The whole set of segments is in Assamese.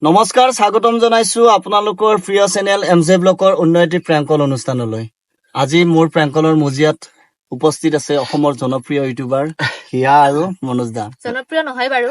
নমস্কাৰ, স্বাগতম জনাইছো আপোনালোকৰ প্ৰিয় চেনেল এমজে ব্লকৰ উন্নয়তি প্ৰেংকল অনুষ্ঠানলৈ। আজি মোৰ প্ৰেংকলৰ মজিয়াত উপস্থিত আছে অসমৰ জনপ্ৰিয় ইউটিউবাৰ হিয়া আৰু মনোজ দা। জনপ্ৰিয় নহয় বাৰু।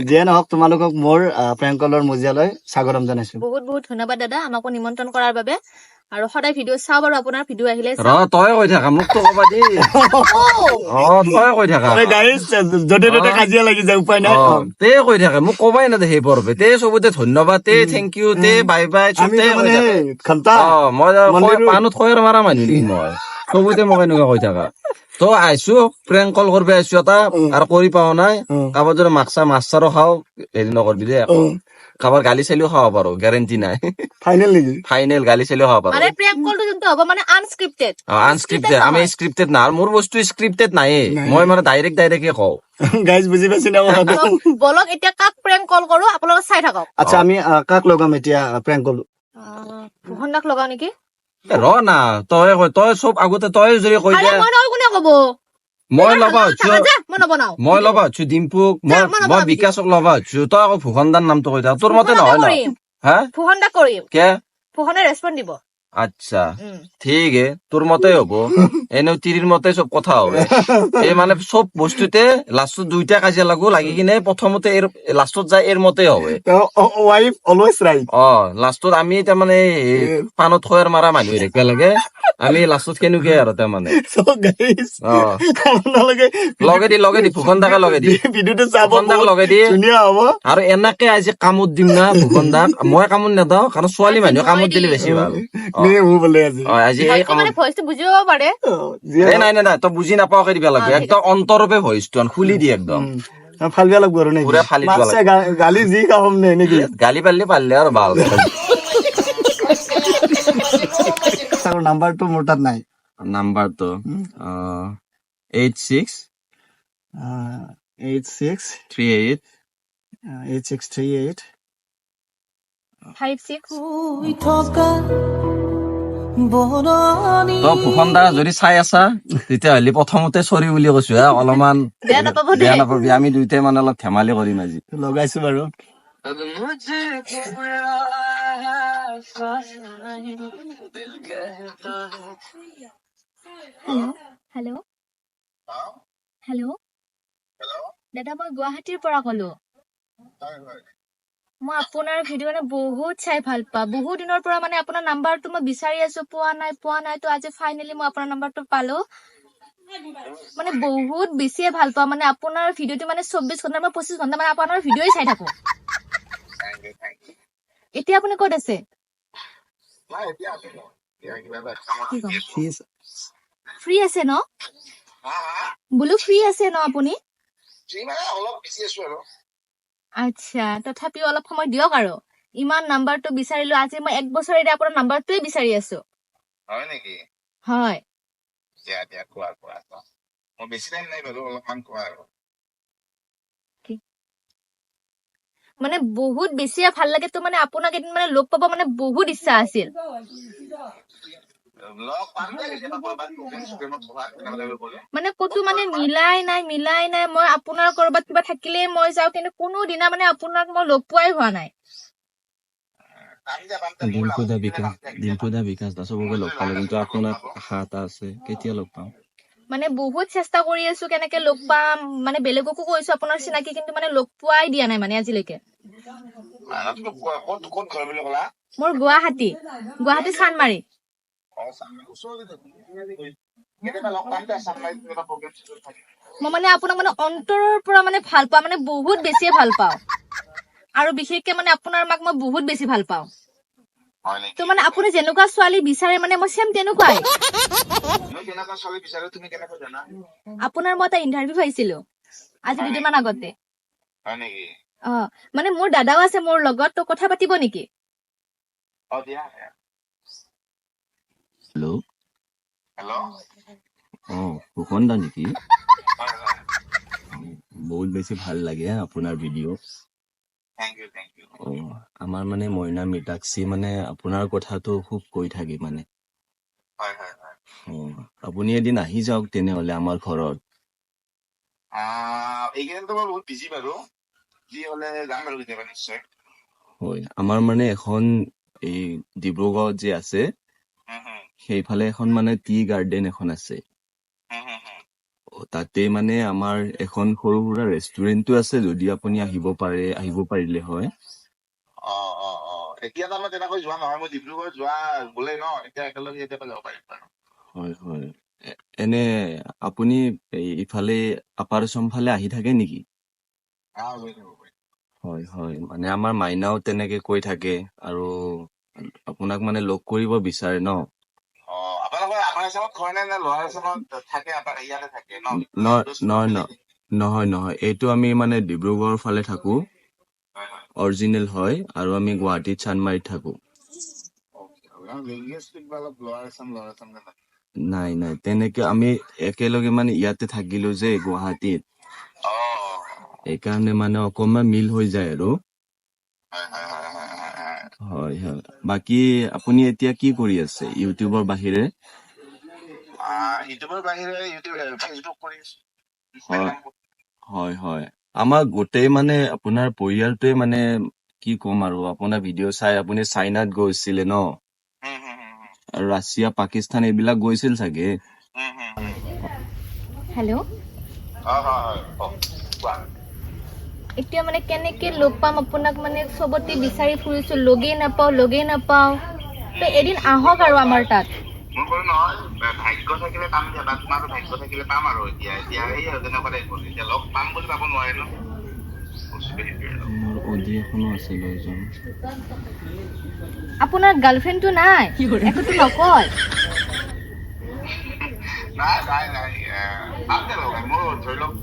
যিয়ে নহওক তোমালোকক মোৰ প্ৰেংকলৰ মজিয়ালৈ স্বাগতম জনাইছো। বহুত বহুত ধন্যবাদ দাদা আমাকো নিমন্ত্ৰণ কৰাৰ বাবে। আৰু সদায় ভিডিঅ' চাওঁ বাৰু, আপোনাৰ ভিডিঅ' আহিলে তই কৈ থাকা, মোক তো কবা দি। তই কৈ থাকা, য'তে ত'তে কাজিয়া লাগি যায়, উপায় নাই। তে কৈ থাকে, মোক কবাই না দে সেই পৰবে। তে চবতে ধন্যবাদ, তে থেংক ইউ, তে বাই বাই, চব তে কৈ থাকে। মই পানত খয়েৰ মাৰা মানুহ নেকি মই? চবতে মোক এনেকুৱা কৈ থাকা। তো আইছো প্ৰেংক কল কৰিব আইছো এটা, আৰু কৰি পাও নাই। কাৰোবাৰ যদি মাছ চাৰো খাও, হেৰি নকৰবি দে। কাৰোবাৰ গালি চালিও খাব পাৰো, গ্যাৰেণ্টি নাই। ফাইনেল নেকি? ফাইনেল গালি চালিও খাব পাৰো। মানে প্ৰেংক কলটো যোনটো হ'ব মানে আনস্ক্ৰিপ্টেড। আনস্ক্ৰিপ্টেড, আমি স্ক্ৰিপ্টেড না। মোৰ বস্তু স্ক্ৰিপ্টেড নাইয়ে, মই মানে ডাইৰেক্টে কওঁ। গাইজ বুজি পাইছি না কথাটো? বলক এতিয়া কাক প্ৰেংক কল কৰো, আপোনালোকে চাই থাকক। আচ্ছা, আমি কাক লগাম এতিয়া প্ৰেংক কল? ভুৱন দাক লগাও নেকি? ৰ না, তই কৈ, তই চব আগতে তই যদি কৈ দে। মই নহয়, কোনে কব? মই ল'বা মই নবনাও। মই ল'বা হচ্ছো ডিম্পুক, মই বিকাশক ল'বা হচ্ছো। তই আকৌ ভূষণদাৰ নামটো কৈ থাক, তোৰ মতে নহয় ন? হা, ভুৱন দাক কৰিম, কে ভুৱনে ৰেছপন্দ দিব। আচ্ছা ঠিক হে, তোর মতে হব। এনেও তিরির মতে সব কথা হবে। এই মানে সব বস্তুতে লাস্টত দুইটা কাজিয়া লাগু, লাগি কিনে প্রথমতে এর লাস্টত যায় এর মতে হবে। Wife always right. লাস্টত আমি তাৰমানে পানত খয়েৰ মাৰা মানুহ ৰেখবা লাগে। আমি লাস্টত কেনেকে আৰু তাৰমানে লগে দি ভূষণ দাকে লগে দি, ভিডিওটো চাব, ভূষণ দাক লগে দি। ধুনীয়া হ'ব। আৰু এনেকে আজি কামত দিম না ভূষণ দাক। মই কামত নেদাও, কাৰণ ছোৱালী মানুহ কামত দিলে বেছি ভাল। আজি এই কামত ভইচটো বুজিব পাৰে। নাই তই বুজি নাপাওকে দিবা লাগবে, একদম অন্তৰপে ভইচটো খুলি দি একদম ফালিব লাগব আৰু নেকি? পুৰা ফালি দিব লাগবে। গালি যি খাম নে নেকি? গালি পাৰলে আৰ ভাল। নাম্বাৰটো মোৰ তাত নাই। নাম্বার তো 86 86 38 8638 56 তো ভূষণ দা যদি চাই আছা তেতিয়াহ'লে প্ৰথমতে চৰি বুলি কৈছো হা, অলপমান বেয়া নাপাবি। আমি দুইটাই মানে অলপ ধেমালি কৰিম আজি। লগাইছো বাৰু। হেল্ল' হেল্ল' দাদা, মই গুৱাহাটীৰ পৰা কলো। মই আপোনাৰ ভিডিঅ' মানে বহুত চাই ভাল পাওঁ। বহুত দিনৰ পৰা মানে আপোনাৰ নাম্বাৰটো মই বিচাৰি আছো, পোৱা নাই। তো আজি ফাইনেলি মই আপোনাৰ নাম্বাৰটো পালো। মানে বহুত বেছিয়ে ভাল পাওঁ মানে আপোনাৰ ভিডিঅ'টো। মানে 24 ঘণ্টা মই 25 ঘণ্টা মানে আপোনাৰ ভিডিঅ'ই চাই থাকো। এতিয়া আপুনি ক'ত আছে? ফ্ৰী আছে ন? বোলো ফ্ৰী আছে ন আপুনি? আচ্ছা, তথাপিও অলপ সময় দিয়ক আৰু। ইমান নাম্বাৰটো বিচাৰিলো, আজি মই 1 বছৰেৰে আপোনাৰ নাম্বাৰটোৱে বিচাৰি আছো। হয় নেকি? হয়। দিয়া কোৱা। মই বেছি টাইম নাই বাৰু, অলপমান কোৱা আৰু। মানে বহুত বেছিয়ে ভাল লাগে। তো মানে আপোনাক এদিন মানে লগ পাব মানে বহুত ইচ্ছা আছিল। মানে ক'তো মানে মিলাই নাই। মই আপোনাৰ কৰবাত কিবা থাকিলেই মই যাওঁ, কিন্তু কোনো দিনা মানে আপোনাক মই লগ পোৱাই হোৱা নাই। ডিম্পু দা বিকাশ দা চবকে লগ পালো, কিন্তু আপোনাক আশা এটা আছে, কেতিয়া লগ পাম? মানে বহুত চেষ্টা কৰি আছো কেনেকে লগ পাম। মানে বেলেগকো কৈছো আপোনাৰ চিনাকি, কিন্তু মানে লগ পোৱাই দিয়া নাই মানে আজিলৈকে। মোৰ গুৱাহাটী চানমাৰি। মই মানে আপোনাক মানে অন্তৰৰ পৰা মানে ভাল পাওঁ, মানে বহুত বেছিয়ে ভাল পাওঁ। আৰু বিশেষকে মানে আপোনাৰ মাক মই বহুত বেছি ভাল পাওঁ। তো মানে আপুনি যেনেকুৱা ছোৱালী বিচাৰে মানে মই চেম তেনেকুৱাই। আপোনাৰ মই এটা ইন্টাৰভিউ পাইছিলো আজি 2 দিন মান আগতে। মানে মোৰ দাদাও আছে মোৰ লগত, তো কথা পাতিব নেকি? হেল্ল' ভূষণ দা নেকি? বহুত বেছি ভাল লাগে আপোনাৰ ভিডিঅ'। আমাৰ মানে মইনা মীনাক্ষী মানে আপোনাৰ কথাটো খুব কৈ থাকি মানে। আপুনি এদিন আহি যাওক তেনেহলে আমাৰ ঘৰত। এইকেইদিনতো মই বহুত বিজি বাৰু, যি হলে যাম বাৰু কেতিয়াবা নিশ্চয়। হয় আমাৰ মানে এখন এই ডিব্ৰুগড়ত যে আছে সেইফালে এখন মানে টি গাৰ্ডেন এখন আছে তাতে মানে আমাৰ এখন সৰু সুৰা ৰেষ্টুৰেণ্টটো আছে যদি আপুনি আহিব পাৰিলে হয় এতিয়া তাৰমানে তেনেকৈ যোৱা নহয় মই ডিব্ৰুগড় যোৱা বোলে ন এতিয়া একেলগে এতিয়া যাব পাৰিম বাৰু হয় হয় এনে আপুনি ইফালে আপাৰ আছাম ফালে আহি থাকে নেকি গৈ থাকো হয় হয় মানে আমাৰ মাইনাও তেনেকে কৈ থাকে আৰু আপোনাক মানে লগ কৰিব বিচাৰে ন আপোনালোকৰ আপাৰ আছামত ঘৰ নে লোৱাৰ আছামত থাকে ইয়াতে থাকে নহয় এইটো আমি মানে ডিব্ৰুগড়ৰ ফালে থাকো অৰিজিনেল হয় আৰু আমি গুৱাহাটীত চানমাৰীত থাকো নাই তেনেকে আমি একেলগে মানে ইয়াতে থাকিলো যে গুৱাহাটীত সেইকাৰণে মানে অকণমান মিল হৈ যায় আৰু হয় বাকী আপুনি এতিয়া কি কৰি আছে ইউটিউবৰ বাহিৰে ইউটিউবৰ বাহিৰে ফেচবুক কৰি আছো হয় আমাৰ গোটেই মানে আপোনাৰ পৰিয়ালটোৱে মানে কি ক'ম আৰু আপোনাৰ ভিডিঅ' চাই আপুনি চাইনাত গৈছিলে ন আৰু ৰাছিয়া পাকিস্তান এইবিলাক গৈছিল চাগে হেল্ল' এতিয়া মানে কেনেকে লগ পাম আপোনাক মানে চবতে বিচাৰি ফুৰিছো লগেই নাপাওঁ তো এদিন আহক আৰু আমাৰ তাত মোৰ বাৰু নহয় ভাগ্য থাকিলে পাম দিয়া বা তোমাৰো ভাগ্য থাকিলে পাম আৰু এতিয়া এই তেনেকুৱা টাইপৰ এতিয়া লগ পাম বুলি পাব নোৱাৰে ন মোৰ অডি এখনো আছে লয়জন আপোনাৰ গাৰ্লফ্ৰেণ্ডটো নাই একোতো নকয় নাই পাম দে লগ মোৰ ধৰি লওক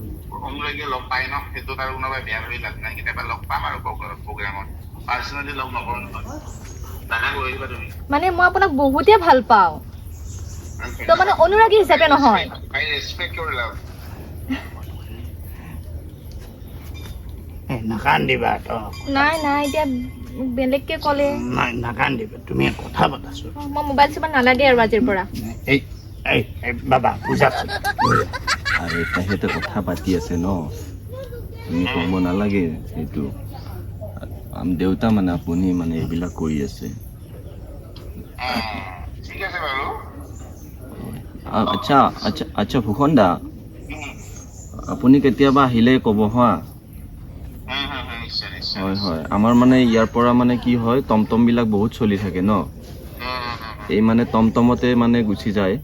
অনুৰাগীয়ে লগ পাই ন সেইটোত আৰু কোনোবাই বেয়া ভাবি লাভ নাই কেতিয়াবা লগ পাম আৰু প্ৰগ্ৰামত পাৰ্চনেলি লগ নকৰোঁ নহয় দাদা কৈ আহিবা তুমি মানে মই আপোনাক বহুতে ভাল পাওঁ তো মানে অনুৰাগী হিচাপে নহয় I respect your love. নাকান্দিবা তো নাই এতিয়া বেলেগকে ক'লে নাকান্দিবা তুমি কথা পাতাছো মই মোবাইল চোবা নালাগে আৰু আজিৰ পৰা এই এই বাবা বুজাছো আৰু তেখেতে কথা পাতি আছে ন তুমি ক'ব নালাগে সেইটো দেউতা মানে আপুনি মানে এইবিলাক কৰি আছে ঠিক আছে বাৰু আচ্ছা ফুকন দা আপুনি কেতিয়াবা আহিলে ক'ব হা নিশ্চয় হয় আমাৰ মানে ইয়াৰ পৰা মানে কি হয় টমটম বিলাক বহুত চলি থাকে ন এই মানে টমটমতে মানে গুচি যায়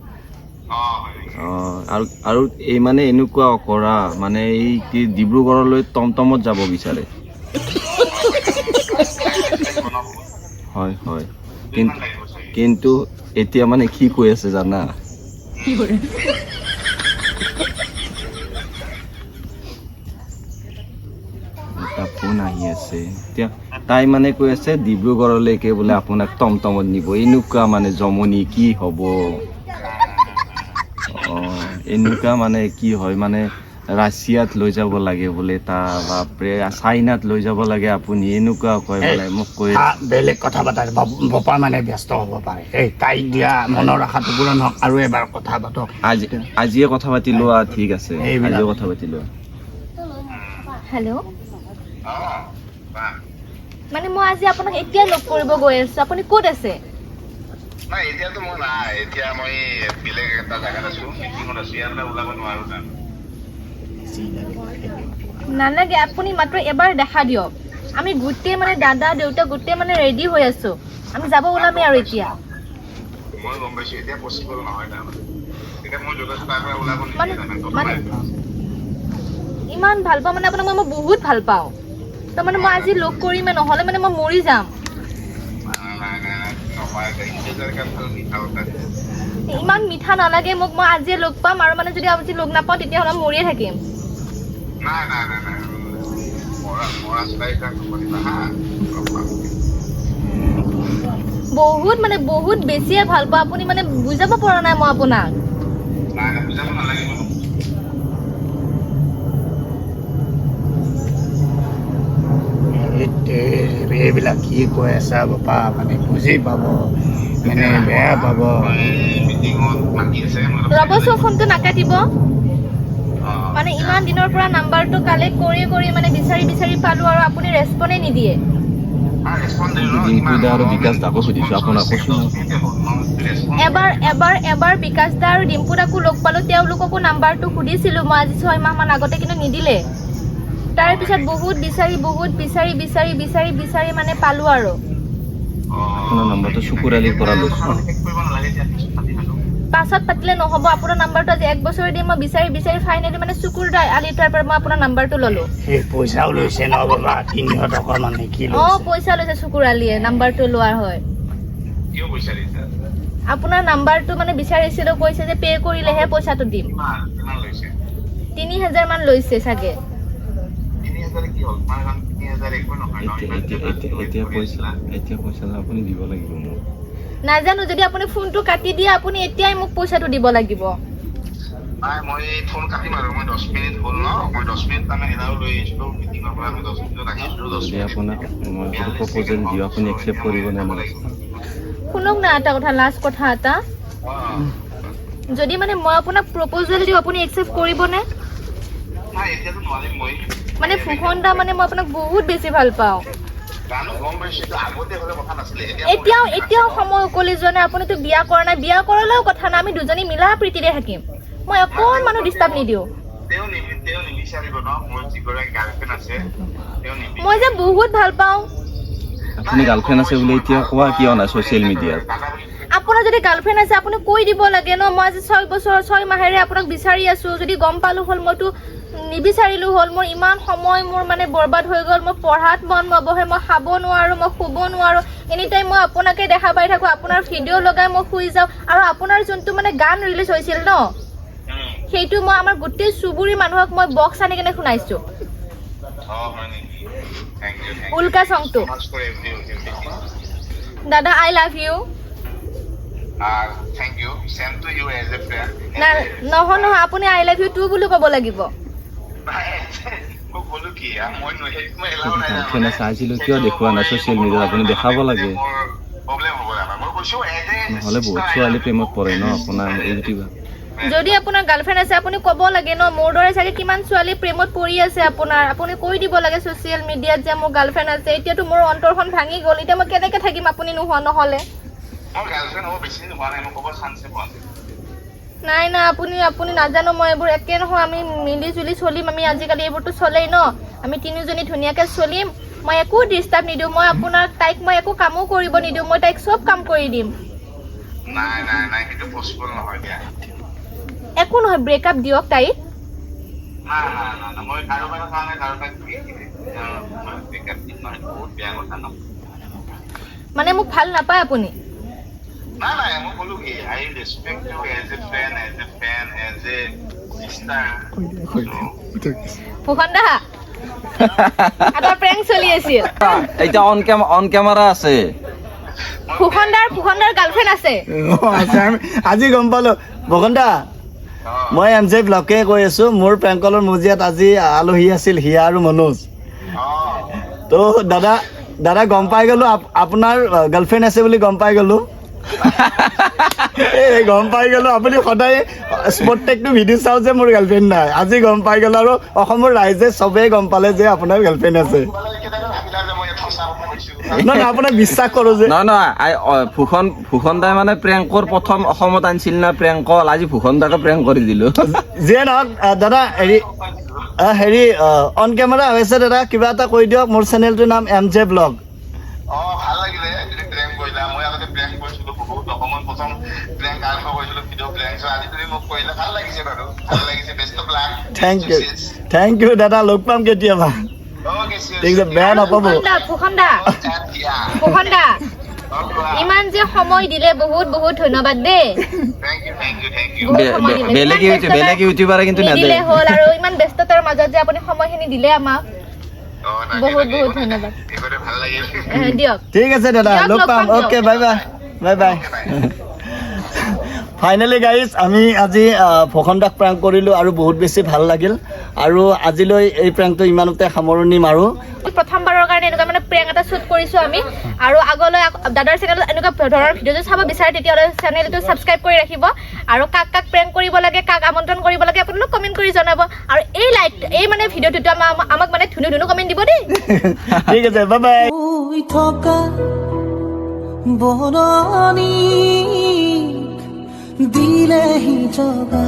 আৰু এই মানে এনেকুৱা কৰা মানে এই কি ডিব্ৰুগড়লৈ টমটমত যাব বিচাৰে হয় কিন্তু এতিয়া মানে কি কৈ আছে জানা এটা ফোন আহি আছে এতিয়া তাই মানে কৈ আছে ডিব্ৰুগড়লৈকে বোলে আপোনাক টমটমত নিব এনেকুৱা মানে জমনি কি হ'ব এনেকুৱা মানে কি হয় মানে ৰাছিয়াত লৈ যাব লাগে বোলে তাৰ বাপৰে চাইনাত লৈ যাব লাগে আপুনি এনেকুৱা কয় বোলে মোক কৈ বেলেগ কথা পাতা বপা মানে ব্যস্ত হ'ব পাৰে এই তাইক দিয়া মনৰ আশাটো পূৰণ হওক আৰু এবাৰ কথা পাতক আজিয়ে কথা পাতি লোৱা ঠিক আছে আজিয়ে কথা পাতি লোৱা হেল্ল' মানে মই আজি আপোনাক এতিয়া লগ কৰিব গৈ আছো আপুনি ক'ত আছে নাই এতিয়াতো মই নাই এতিয়া মই বেলেগ এটা জাগাত আছো মিটিঙত আছো ইয়াৰ পৰা ওলাব নোৱাৰো না নালাগে আপুনি মাত্ৰ এবাৰ দেখা দিয়ক আমি গোটেই মানে দাদা দেউতা গোটেই মানে ৰেডি হৈ আছো আমি যাব ওলামেই আৰু এতিয়া মই গম পাইছো এতিয়া পচিবল নহয় তাৰমানে এতিয়া মই য'ত আছো তাৰ পৰা ওলাব মানে ইমান ভাল পাওঁ মানে আপোনাক মই বহুত ভাল পাওঁ তো মানে মই আজি লগ কৰিমে নহ'লে মানে মই মৰি যাম ইমান মিঠা নালাগে মোক মই আজিয়ে লগ পাম আৰু মানে যদি আজি লগ নাপাওঁ তেতিয়াহ'লে মৰিয়ে থাকিম বহুত মানে বহুত বেছিয়ে ভাল পাওঁ আপুনি মানে বুজাব পৰা নাই মই আপোনাক এইবিলাক কি কৈ আছা বাপা মানে বুজি পাব মানে বেয়া পাব ৰ'বচোন ফোনটো নাকাটিব মানে ইমান দিনৰ পৰা নাম্বাৰটো কালেক্ট কৰি মানে বিচাৰি পালো আৰু আপুনি ৰেছপণ্ডে নিদিয়ে ডিম্পু দা আৰু বিকাশ দাকো সুধিছো আপোনাক কৈছো এবাৰ বিকাশ দা আৰু ডিম্পু দাকো লগ পালো, তেওঁলোককো নাম্বাৰটো সুধিছিলো মই আজি 6 মাহ মান আগতে, কিন্তু নিদিলে। তাৰ পিছত বহুত বিচাৰি মানে পালো আৰু। আপোনাৰ নম্বৰটো চকুৰ আলিৰ পৰা লৈছো। পাছত পাতিলে নহ'ব, আপোনাৰ নাম্বাৰটো আজি 1 বছৰ দি মই বিচাৰি ফাইনেলি মানে চকুৰ আলিৰ তাৰ পৰা মই আপোনাৰ নাম্বাৰটো ল'লো। সেই পইচাও লৈছে ন বাবা, 300 টকা মানে কি পইচা লৈছে চকুৰ আলিয়ে নাম্বাৰটো লোৱাৰ হয়। কিয় বিচাৰিছা? আপোনাৰ নাম্বাৰটো মানে বিচাৰিছিলো, কৈছে যে পে কৰিলেহে পইচাটো দিম। কিমান লৈছে? 3000 মান লৈছে চাগে। 3000 কি হ'ল? মানে 3000 একো নহয় ন। এতিয়া পইচা আপুনি দিব লাগিব মোক। নাজানো, যদি আপুনি ফোনটো কাটি দিয়ে আপুনি এতিয়াই মোক পইচাটো দিব লাগিব। নাই মই ফোন কাটিম আৰু, মই 10 মিনিট হ'ল ন, মই 10 মিনিট মানে এনাও লৈ আহিছিলো মিটিঙৰ পৰা, মই 10 মিনিটত আহিছিলো। 10 যদি মিনিট আপোনাক মই প্ৰপ'জেল দিওঁ আপুনি একচেপ্ট কৰিব নে নাই? শুনক না এটা কথা, লাষ্ট কথা এটা, যদি মানে মই আপোনাক প্ৰপ'জেল দিওঁ আপুনি একচেপ্ট কৰিবনে? নাই এতিয়াতো নোৱাৰিম মই। মানে ফুকন দা, মানে মই আপোনাক বহুত বেছি ভাল পাওঁ। জানো গম পাইছো, আগতে হ'লে কথা নাছিলে। এতিয়াও সময় উকলি যোৱা নাই। আপুনিতো বিয়া কৰা নাই, বিয়া কৰালেও কথা নাই, আমি দুজনী মিলা প্ৰীতিৰে থাকিম। মই অকণমানো ডিষ্টাৰ্ব নিদিওঁ। তেওঁ নিবিচাৰিব ন, মোৰ যিগৰাকী গাৰ্লফ্ৰেণ্ড আছে তেওঁ নিবিচাৰিব। মই যে বহুত ভাল পাওঁ। আপুনি গাৰ্লফ্ৰেণ্ড আছে বুলি এতিয়া কোৱা কিয় নাই ছ'চিয়েল মিডিয়াত? আপোনাৰ যদি গাৰ্লফ্ৰেণ্ড আছে আপুনি কৈ দিব লাগে ন। মই আজি 6 বছৰ 6 মাহেৰে আপোনাক বিচাৰি আছো, যদি গম পালো হ'ল মইতো নিবিচাৰিলো হ'ল। মোৰ ইমান সময় মোৰ মানে বৰবাদ হৈ গ'ল। মই পঢ়াত মন নবহে, মই খাব নোৱাৰো, মই শুব নোৱাৰো, এনি টাইম মই আপোনাকে দেখা পাই থাকো, আপোনাৰ ভিডিঅ' লগাই মই শুই যাওঁ। আৰু আপোনাৰ যোনটো মানে গান ৰিলিজ হৈছিল ন, সেইটো মই আমাৰ গোটেই চুবুৰী মানুহক মই বক্স আনি কেনে শুনাইছো, উল্কা চংটো। দাদা I love you. Thank you. Same to you as a friend. নহয় আপুনি আই লাভ ইউ টু বুলি ক'ব লাগিব। গাৰ্লফ্ৰেণ্ড চাইছিলো কিয় দেখুওৱা নাই ছ'চিয়েল মিডিয়াত? আপুনি দেখাব লাগে, নহ'লে বহুত ছোৱালী প্ৰেমত পৰে ন আপোনাৰ ইউটিউবত। যদি আপোনাৰ গাৰ্লফ্ৰেণ্ড আছে আপুনি ক'ব লাগে ন। মোৰ দৰে চাগে কিমান ছোৱালী প্ৰেমত পৰি আছে আপোনাৰ, আপুনি কৈ দিব লাগে ছ'চিয়েল মিডিয়াত যে মোৰ গাৰ্লফ্ৰেণ্ড আছে। এতিয়াতো মোৰ অন্তৰখন ভাঙি গ'ল, এতিয়া মই কেনেকে থাকিম আপুনি নহ'লে? নাই আপুনি নাজানো, মই এইবোৰ একে নহয়। আমি মিলি জুলি চলিম, আমি আজিকালি এইবোৰতো চলেই ন। আমি তিনিজনী ধুনীয়াকে চলিম, মই একো ডিষ্টাৰ্ব নিদিওঁ। মই আপোনাক তাইক মই একো কামো কৰিব নিদিওঁ, মই তাইক চব কাম কৰি দিম। একো নহয়, ব্ৰেকআপ দিয়ক তাইক। মানে মোক ভাল নাপায় আপুনি? মই ক'লো কি, I respect you as a friend, as a fan, as a sister. Phukan দা এটা প্ৰেংক চলি আছিল। এতিয়া অন কেমেৰা আছে। ফুকন দাৰ গাৰ্লফ্ৰেণ্ড আছে। আজি গম পালো। ফুকন দা, মই MJ ব্লগে কৈ আছো। মোৰ প্ৰেংকলৰ মজিয়াত আজি আলহী আছিল হিয়া আৰু মনোজ। তো দাদা গম পাই গলো আপোনাৰ গাৰ্লফ্ৰেণ্ড আছে বুলি গম পাই গলো। গম পাই গলো, আপুনি সদায় প্ৰত্যেকটো ভিডিঅ' চাওঁ যে মোৰ গাৰ্লফ্ৰেণ্ড নাই। আজি গম পাই গলো, আৰু অসমৰ ৰাইজে চবেই গম পালে যে আপোনাৰ গাৰ্লফ্ৰেণ্ড আছে। নহয় আপোনাক বিশ্বাস কৰো যে। নহয় ফুকন দাই মানে প্ৰেংকৰ প্ৰথম অসমত আনিছিল না প্ৰেংকল, আজি ফুকন দাকে প্ৰেংক কৰি দিলো। যিয়ে নহওক দাদা, হেৰি অন কেমেৰা হৈছে দাদা, কিবা এটা কৈ দিয়ক। মোৰ চেনেলটোৰ নাম MJ ব্লগ। ভাল লাগিলে প্ৰেংক কৰিলা। মই আগতে প্ৰেংক কৰিছিলো বহুত, অসমত প্ৰথম প্ৰেংক আৰম্ভ কৰিছিলো, ভিডিঅ' প্ৰেংক। আজি তুমি মোক কৰিলা, ভাল লাগিছে বাৰু, ভাল লাগিছে। Best of luck. Thank you দাদা, লগ পাম কেতিয়াবা। ঠিক আছে, বেয়া নাপাব। ফুকন দা ইমান যে সময় দিলে বহুত ধন্যবাদ দেই। বেলেগ ইউটিউবাৰে কিন্তু নিদিলে হ'ল, আৰু ইমান ব্যস্ততাৰ মাজত যে আপুনি সময়খিনি দিলে আমাক, বহুত ধন্যবাদ। দিয়ক, ঠিক আছে দাদা, লগ পাম। Okay, bye bye. Finally guys, আমি আজি ফুকন দাক প্ৰেংক কৰিলোঁ আৰু বহুত বেছি ভাল লাগিল। আৰু আজিলৈ এই প্ৰেংকটো ইমানতে সামৰণি মাৰোঁ। প্ৰথমবাৰৰ কাৰণে এনেকুৱা মানে প্ৰেংক এটা শ্বুট কৰিছোঁ আমি, আৰু আগলৈ দাদাৰ চেনেলত এনেকুৱা ধৰণৰ ভিডিঅ' যদি চাব বিচাৰে তেতিয়াহ'লে চেনেলটো ছাবস্ক্ৰাইব কৰি ৰাখিব। আৰু কাক প্ৰেংক কৰিব লাগে, কাক আমন্ত্ৰণ কৰিব লাগে আপোনালোক কমেণ্ট কৰি জনাব। আৰু এই মানে ভিডিঅ'টোতো আমাক মানে ধুনু কমেণ্ট দিব দেই। ঠিক আছে, বাই বাই। হৈ থকা বৰণি দিলেহি জগা